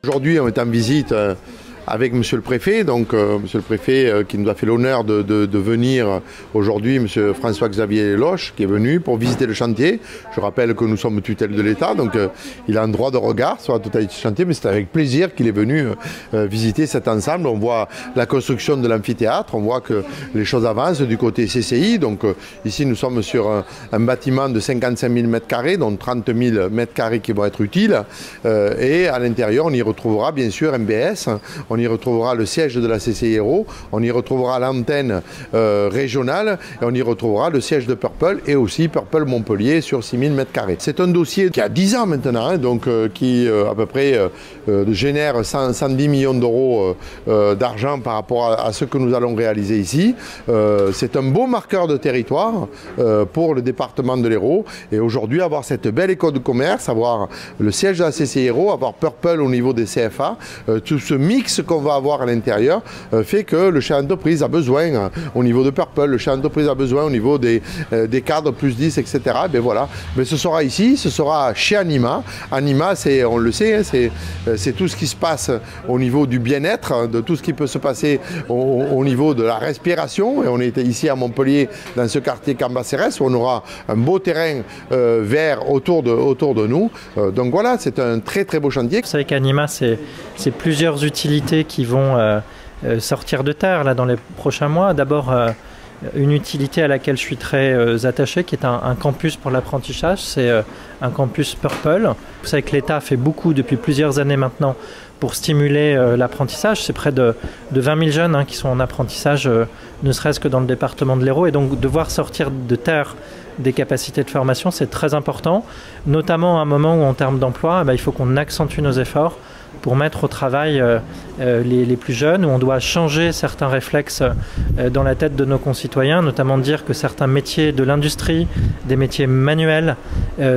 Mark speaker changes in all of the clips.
Speaker 1: Aujourd'hui, on est en visite avec Monsieur le Préfet, donc Monsieur le Préfet qui nous a fait l'honneur de venir aujourd'hui, Monsieur François-Xavier Loche, qui est venu pour visiter le chantier. Je rappelle que nous sommes tutelle de l'État, donc il a un droit de regard sur la totalité du chantier, mais c'est avec plaisir qu'il est venu visiter cet ensemble. On voit la construction de l'amphithéâtre, on voit que les choses avancent du côté CCI. Donc ici, nous sommes sur un bâtiment de 55 000 m², dont 30 000 m² qui vont être utiles. Et à l'intérieur, on y retrouvera bien sûr MBS. On y retrouvera le siège de la CCI Hérault, on y retrouvera l'antenne régionale et on y retrouvera le siège de Purple et aussi Purple Montpellier sur 6 000 m². C'est un dossier qui a 10 ans maintenant, hein, donc qui à peu près génère 110 millions d'euros d'argent par rapport à ce que nous allons réaliser ici. C'est un beau marqueur de territoire pour le département de l'Hérault et aujourd'hui avoir cette belle école de commerce, avoir le siège de la CCI Hérault, avoir Purple au niveau des CFA, tout ce mix qu'on va avoir à l'intérieur fait que le chef d'entreprise a besoin au niveau de Purple, le chef d'entreprise a besoin au niveau des cadres plus 10, etc. Et bien voilà, mais ce sera ici, ce sera chez Anima. Anima, on le sait, hein, c'est tout ce qui se passe au niveau du bien-être, de tout ce qui peut se passer au niveau de la respiration. Et on est ici à Montpellier, dans ce quartier Cambacérès, où on aura un beau terrain vert autour de nous. Donc voilà, c'est un très très beau chantier.
Speaker 2: Vous savez qu'Anima, c'est plusieurs utilités qui vont sortir de terre là, dans les prochains mois. D'abord, une utilité à laquelle je suis très attaché, qui est un campus pour l'apprentissage, c'est un campus Purple. Vous savez que l'État fait beaucoup depuis plusieurs années maintenant pour stimuler l'apprentissage. C'est près de 20 000 jeunes qui sont en apprentissage, ne serait-ce que dans le département de l'Hérault. Et donc de voir sortir de terre des capacités de formation, c'est très important, notamment à un moment où en termes d'emploi, il faut qu'on accentue nos efforts pour mettre au travail les plus jeunes, où on doit changer certains réflexes dans la tête de nos concitoyens, notamment dire que certains métiers de l'industrie, des métiers manuels,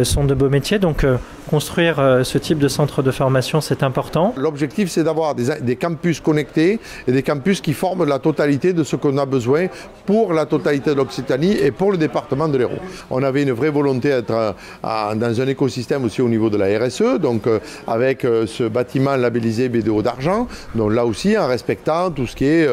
Speaker 2: sont de beaux métiers. Donc construire ce type de centre de formation, c'est important.
Speaker 1: L'objectif, c'est d'avoir des campus connectés et des campus qui forment la totalité de ce qu'on a besoin pour la totalité de l'Occitanie et pour le département de l'Hérault. On avait une vraie volonté d'être dans un écosystème aussi au niveau de la RSE, donc avec ce bâtiment labellisé BDO d'argent, donc là aussi en respectant tout ce qui est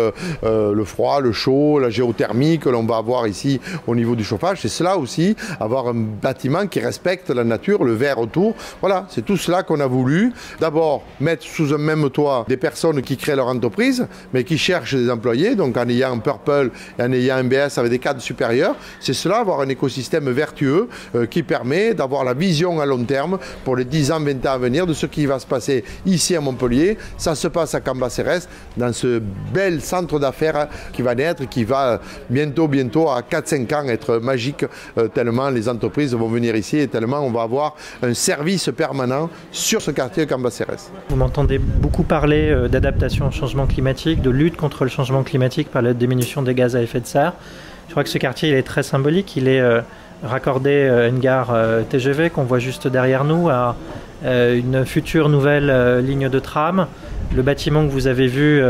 Speaker 1: le froid, le chaud, la géothermie que l'on va avoir ici au niveau du chauffage. C'est cela aussi, avoir un bâtiment qui respecte la nature, le vert autour. Voilà, c'est tout cela qu'on a voulu. D'abord, mettre sous un même toit des personnes qui créent leur entreprise, mais qui cherchent des employés, donc en ayant Purple et en ayant MBS avec des cadres supérieurs. C'est cela, avoir un écosystème vertueux qui permet d'avoir la vision à long terme pour les 10 ans, 20 ans à venir de ce qui va se passer ici à Montpellier. Ça se passe à Cambacérès, dans ce bel centre d'affaires qui va naître, qui va bientôt à 4-5 ans être magique, tellement les entreprises vont venir ici et tellement on va avoir un service permanent sur ce quartier Cambacérès.
Speaker 2: Vous m'entendez beaucoup parler d'adaptation au changement climatique, de lutte contre le changement climatique par la diminution des gaz à effet de serre. Je crois que ce quartier il est très symbolique, il est raccordé à une gare TGV qu'on voit juste derrière nous, à une future nouvelle ligne de tram. Le bâtiment que vous avez vu,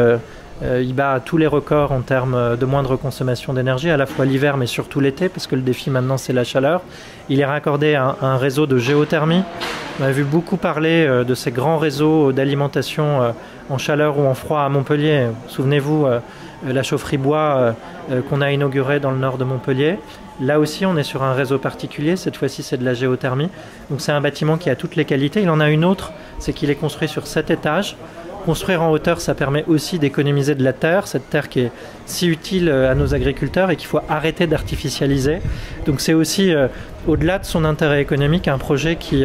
Speaker 2: il bat tous les records en termes de moindre consommation d'énergie, à la fois l'hiver mais surtout l'été, parce que le défi maintenant c'est la chaleur. Il est raccordé à un réseau de géothermie. On a vu beaucoup parler de ces grands réseaux d'alimentation en chaleur ou en froid à Montpellier. Souvenez-vous, la chaufferie bois qu'on a inaugurée dans le nord de Montpellier. Là aussi, on est sur un réseau particulier. Cette fois-ci, c'est de la géothermie. Donc c'est un bâtiment qui a toutes les qualités. Il en a une autre, c'est qu'il est construit sur 7 étages. Construire en hauteur, ça permet aussi d'économiser de la terre, cette terre qui est si utile à nos agriculteurs et qu'il faut arrêter d'artificialiser. Donc c'est aussi, au-delà de son intérêt économique, un projet qui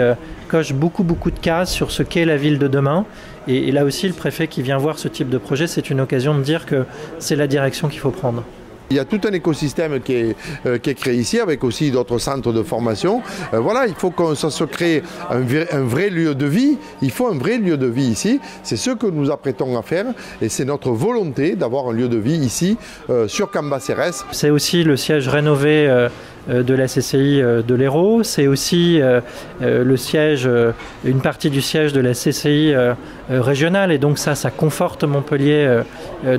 Speaker 2: coche beaucoup de cases sur ce qu'est la ville de demain. Et là aussi, le préfet qui vient voir ce type de projet, c'est une occasion de dire que c'est la direction qu'il faut prendre.
Speaker 1: Il y a tout un écosystème qui est créé ici, avec aussi d'autres centres de formation. Voilà, il faut que ça se crée un vrai lieu de vie. Il faut un vrai lieu de vie ici. C'est ce que nous apprêtons à faire et c'est notre volonté d'avoir un lieu de vie ici sur Cambacérès.
Speaker 2: C'est aussi le siège rénové de la CCI de l'Hérault. C'est aussi le siège, une partie du siège de la CCI régionale. Et donc ça conforte Montpellier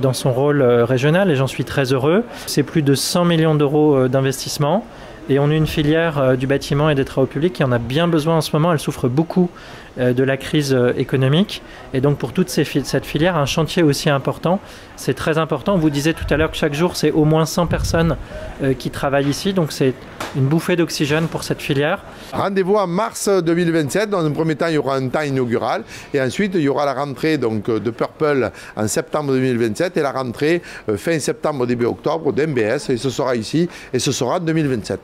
Speaker 2: dans son rôle régional et j'en suis très heureux. C'est plus de 100 millions d'euros d'investissement. Et on a une filière du bâtiment et des travaux publics qui en a bien besoin en ce moment. Elle souffre beaucoup de la crise économique. Et donc pour toute cette filière, un chantier aussi important, c'est très important. On vous disait tout à l'heure que chaque jour, c'est au moins 100 personnes qui travaillent ici. Donc c'est une bouffée d'oxygène pour cette filière.
Speaker 1: Rendez-vous en mars 2027. Dans un premier temps, il y aura un temps inaugural. Et ensuite, il y aura la rentrée donc, de Purple en septembre 2027 et la rentrée fin septembre, début octobre d'MBS. Et ce sera ici et ce sera en 2027.